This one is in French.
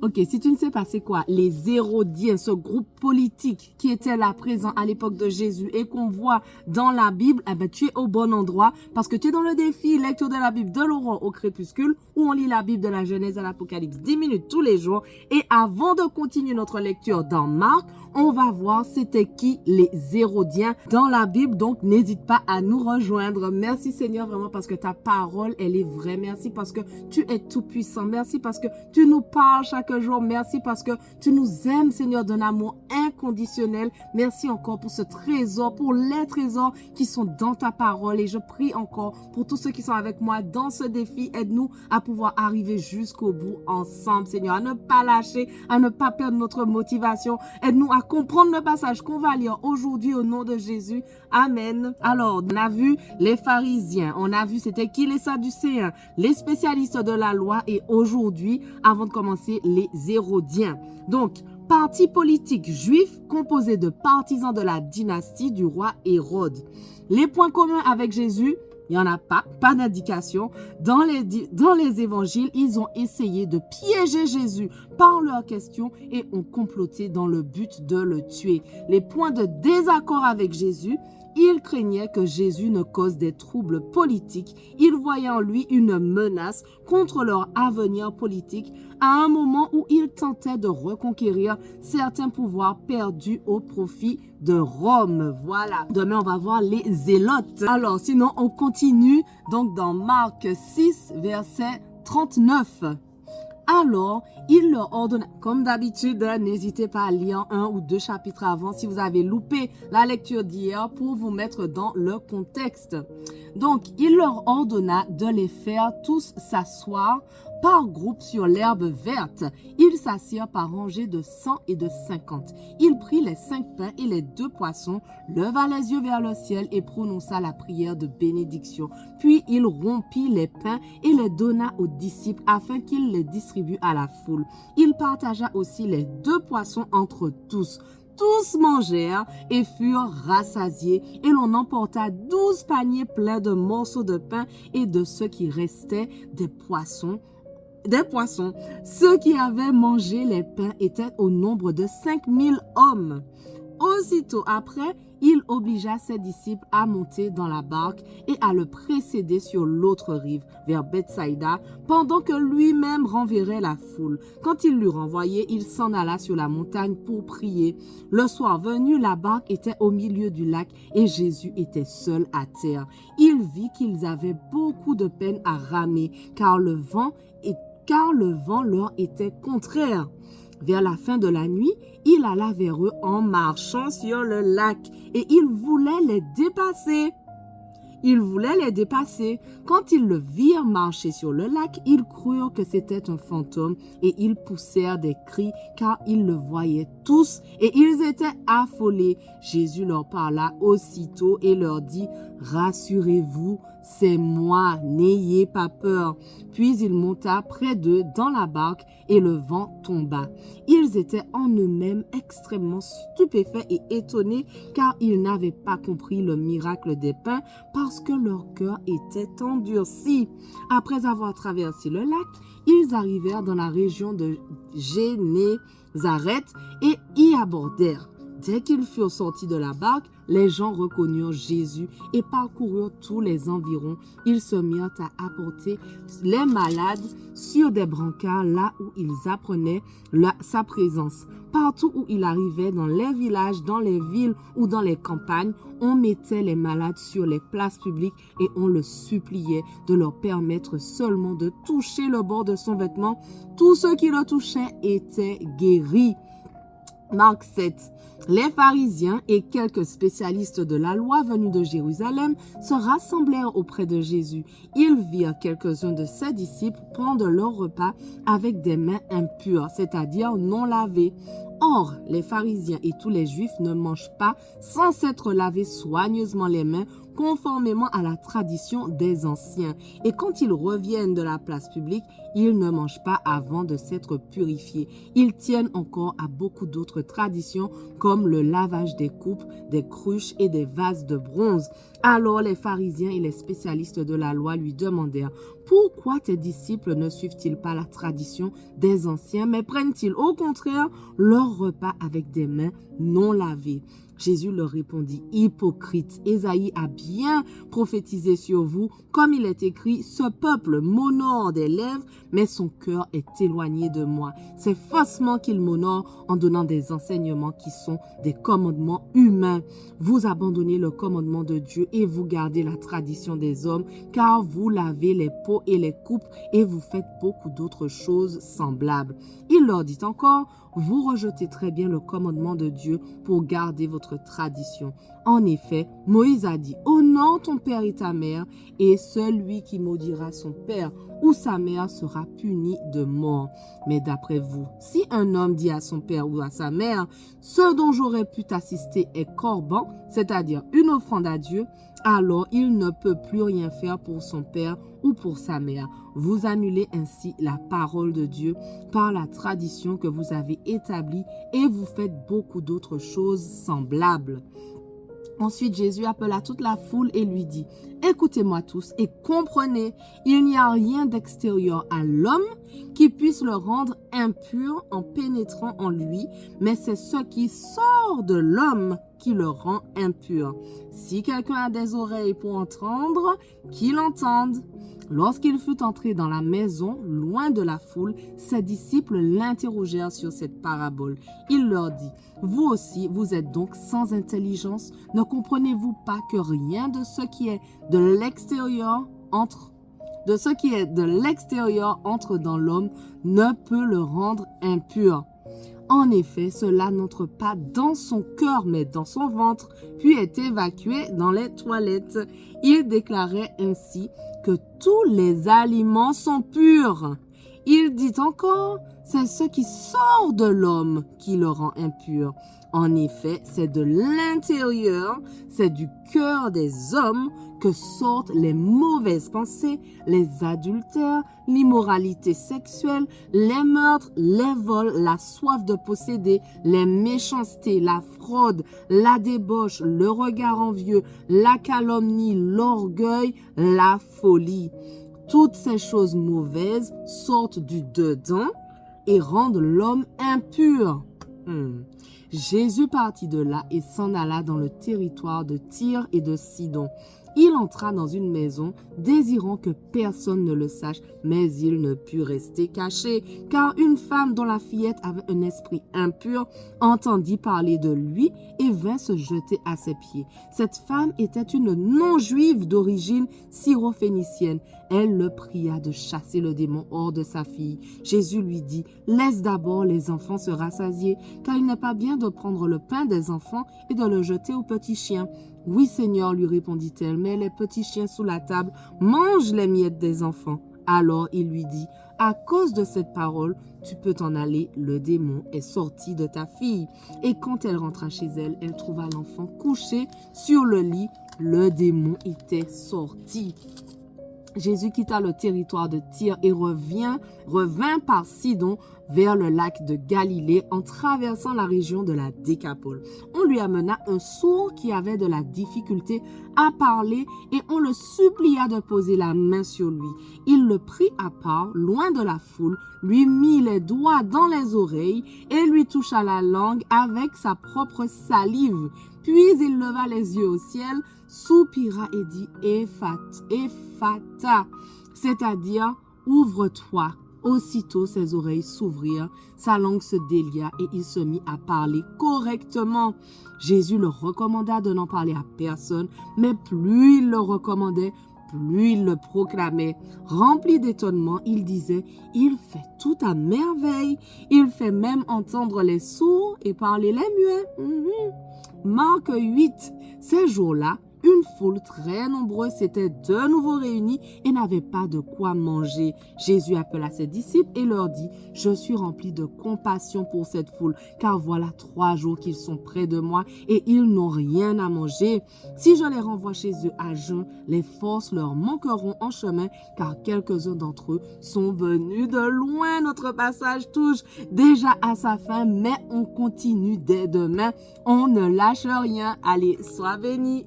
Ok, si tu ne sais pas c'est quoi, les Hérodiens, ce groupe politique qui était là présent à l'époque de Jésus et qu'on voit dans la Bible, eh ben, tu es au bon endroit parce que tu es dans le défi lecture de la Bible de l'aurore au crépuscule où on lit la Bible de la Genèse à l'Apocalypse 10 minutes tous les jours. Et avant de continuer notre lecture dans Marc, on va voir c'était qui les Hérodiens dans la Bible. Donc, n'hésite pas à nous rejoindre. Merci Seigneur vraiment parce que ta parole, elle est vraie. Merci parce que tu es tout puissant. Merci parce que tu nous parles chaque jour. Merci parce que tu nous aimes Seigneur d'un amour inconditionnel. Merci encore pour ce trésor, pour les trésors qui sont dans ta parole. Et je prie encore pour tous ceux qui sont avec moi dans ce défi. Aide-nous à pouvoir arriver jusqu'au bout ensemble Seigneur, à ne pas lâcher, à ne pas perdre notre motivation. Aide-nous à comprendre le passage qu'on va lire aujourd'hui au nom de Jésus. Amen. Alors, on a vu les pharisiens, on a vu c'était qui les sadducéens, les spécialistes de la loi et aujourd'hui, avant de commencer, les Hérodiens. Donc, parti politique juif composé de partisans de la dynastie du roi Hérode. Les points communs avec Jésus, il n'y en a pas d'indication. Dans les évangiles, ils ont essayé de piéger Jésus par leurs questions et ont comploté dans le but de le tuer. Les points de désaccord avec Jésus, ils craignaient que Jésus ne cause des troubles politiques. Ils voyaient en lui une menace contre leur avenir politique à un moment où ils tentaient de reconquérir certains pouvoirs perdus au profit de Rome. Voilà. Demain, on va voir les zélotes. Alors, sinon, on continue donc dans Marc 6, verset 39. Alors, il leur ordonna, comme d'habitude, n'hésitez pas à lire 1 ou 2 chapitres avant si vous avez loupé la lecture d'hier pour vous mettre dans le contexte. Donc, il leur ordonna de les faire tous s'asseoir par groupe sur l'herbe verte. Ils s'assirent par rangées de 100 et de 50. Il prit les 5 pains et les 2 poissons, leva les yeux vers le ciel et prononça la prière de bénédiction. Puis il rompit les pains et les donna aux disciples afin qu'ils les distribuent à la foule. Il partagea aussi les 2 poissons entre tous. Tous mangèrent et furent rassasiés, et l'on emporta 12 paniers pleins de morceaux de pain et de ce qui restait des poissons. Ceux qui avaient mangé les pains étaient au nombre de 5000 hommes. Aussitôt après, il obligea ses disciples à monter dans la barque et à le précéder sur l'autre rive, vers Bethsaïda, pendant que lui-même renverrait la foule. Quand il l'eut renvoyé, il s'en alla sur la montagne pour prier. Le soir venu, la barque était au milieu du lac et Jésus était seul à terre. Il vit qu'ils avaient beaucoup de peine à ramer, car le vent leur était contraire. Vers la fin de la nuit, il alla vers eux en marchant sur le lac et il voulait les dépasser. Quand ils le virent marcher sur le lac, ils crurent que c'était un fantôme et ils poussèrent des cris car ils le voyaient tous et ils étaient affolés. Jésus leur parla aussitôt et leur dit « Rassurez-vous, c'est moi, n'ayez pas peur. » Puis il monta près d'eux dans la barque et le vent tomba. Ils étaient en eux-mêmes extrêmement stupéfaits et étonnés car ils n'avaient pas compris le miracle des pains parce que leur cœur était endurci. Après avoir traversé le lac, ils arrivèrent dans la région de Génézareth et y abordèrent. Dès qu'ils furent sortis de la barque, les gens reconnurent Jésus et parcoururent tous les environs. Ils se mirent à apporter les malades sur des brancards là où ils apprenaient sa présence. Partout où il arrivait, dans les villages, dans les villes ou dans les campagnes, on mettait les malades sur les places publiques et on le suppliait de leur permettre seulement de toucher le bord de son vêtement. Tous ceux qui le touchaient étaient guéris. Marc 7. Les pharisiens et quelques spécialistes de la loi venus de Jérusalem se rassemblèrent auprès de Jésus. Ils virent quelques-uns de ses disciples prendre leur repas avec des mains impures, c'est-à-dire non lavées. Or, les pharisiens et tous les juifs ne mangent pas sans s'être lavés soigneusement les mains conformément à la tradition des anciens. Et quand ils reviennent de la place publique, ils ne mangent pas avant de s'être purifiés. Ils tiennent encore à beaucoup d'autres traditions comme le lavage des coupes, des cruches et des vases de bronze. Alors les pharisiens et les spécialistes de la loi lui demandèrent: pourquoi tes disciples ne suivent-ils pas la tradition des anciens, mais prennent-ils au contraire leur repas avec des mains non lavées? Jésus leur répondit: hypocrite, Ésaïe a bien prophétisé sur vous, comme il est écrit: ce peuple m'honore des lèvres, mais son cœur est éloigné de moi. C'est faussement qu'il m'honore en donnant des enseignements qui sont des commandements humains. Vous abandonnez le commandement de Dieu et vous gardez la tradition des hommes, car vous lavez les pots et les coupes et vous faites beaucoup d'autres choses semblables. Il leur dit encore: vous rejetez très bien le commandement de Dieu pour garder votre tradition. En effet, Moïse a dit: honore ton père et ta mère, et celui qui maudira son père ou sa mère sera puni de mort. Mais d'après vous, si un homme dit à son père ou à sa mère: ce dont j'aurais pu t'assister est corban, c'est-à-dire une offrande à Dieu, alors il ne peut plus rien faire pour son père ou pour sa mère. Vous annulez ainsi la parole de Dieu par la tradition que vous avez établie et vous faites beaucoup d'autres choses semblables. Ensuite, Jésus appela toute la foule et lui dit: écoutez-moi tous et comprenez, il n'y a rien d'extérieur à l'homme qui puisse le rendre impur en pénétrant en lui, mais c'est ce qui sort de l'homme qui le rend impur. Si quelqu'un a des oreilles pour entendre, qu'il entende. Lorsqu'il fut entré dans la maison, loin de la foule, ses disciples l'interrogèrent sur cette parabole. Il leur dit: vous aussi, vous êtes donc sans intelligence? Ne comprenez-vous pas que rien de ce qui est de l'extérieur entre dans l'homme ne peut le rendre impur? En effet, cela n'entre pas dans son cœur, mais dans son ventre, puis est évacué dans les toilettes. Il déclarait ainsi que tous les aliments sont purs. Il dit encore: c'est ce qui sort de l'homme qui le rend impur. En effet, c'est de l'intérieur, c'est du cœur des hommes que sortent les mauvaises pensées, les adultères, l'immoralité sexuelle, les meurtres, les vols, la soif de posséder, les méchancetés, la fraude, la débauche, le regard envieux, la calomnie, l'orgueil, la folie. Toutes ces choses mauvaises sortent du dedans et rendent l'homme impur. Jésus partit de là et s'en alla dans le territoire de Tyr et de Sidon. Il entra dans une maison, désirant que personne ne le sache, mais il ne put rester caché, car une femme dont la fillette avait un esprit impur entendit parler de lui et vint se jeter à ses pieds. Cette femme était une non-juive d'origine syrophénicienne. Elle le pria de chasser le démon hors de sa fille. Jésus lui dit: laisse d'abord les enfants se rassasier, car il n'est pas bien de prendre le pain des enfants et de le jeter aux petits chiens. Oui, Seigneur, lui répondit-elle, mais les petits chiens sous la table mangent les miettes des enfants. Alors il lui dit: à cause de cette parole, tu peux t'en aller, le démon est sorti de ta fille. Et quand elle rentra chez elle, elle trouva l'enfant couché sur le lit. Le démon était sorti. Jésus quitta le territoire de Tyr et revint par Sidon vers le lac de Galilée en traversant la région de la Décapole. On lui amena un sourd qui avait de la difficulté à parler et on le supplia de poser la main sur lui. Il le prit à part, loin de la foule, lui mit les doigts dans les oreilles et lui toucha la langue avec sa propre salive. Puis il leva les yeux au ciel, soupira et dit: Ephata, c'est-à-dire ouvre-toi. Aussitôt ses oreilles s'ouvrirent, sa langue se délia et il se mit à parler correctement. Jésus le recommanda de n'en parler à personne, mais plus il le recommandait, plus il le proclamait. Rempli d'étonnement, il disait: il fait tout à merveille. Il fait même entendre les sourds et parler les muets. Marc 8. Ces jours-là, une foule très nombreuse s'était de nouveau réunie et n'avait pas de quoi manger. Jésus appela ses disciples et leur dit, « Je suis rempli de compassion pour cette foule, car voilà 3 jours qu'ils sont près de moi et ils n'ont rien à manger. Si je les renvoie chez eux à jeun, les forces leur manqueront en chemin, car quelques-uns d'entre eux sont venus de loin. » Notre passage touche déjà à sa fin, mais on continue dès demain. On ne lâche rien. Allez, sois béni.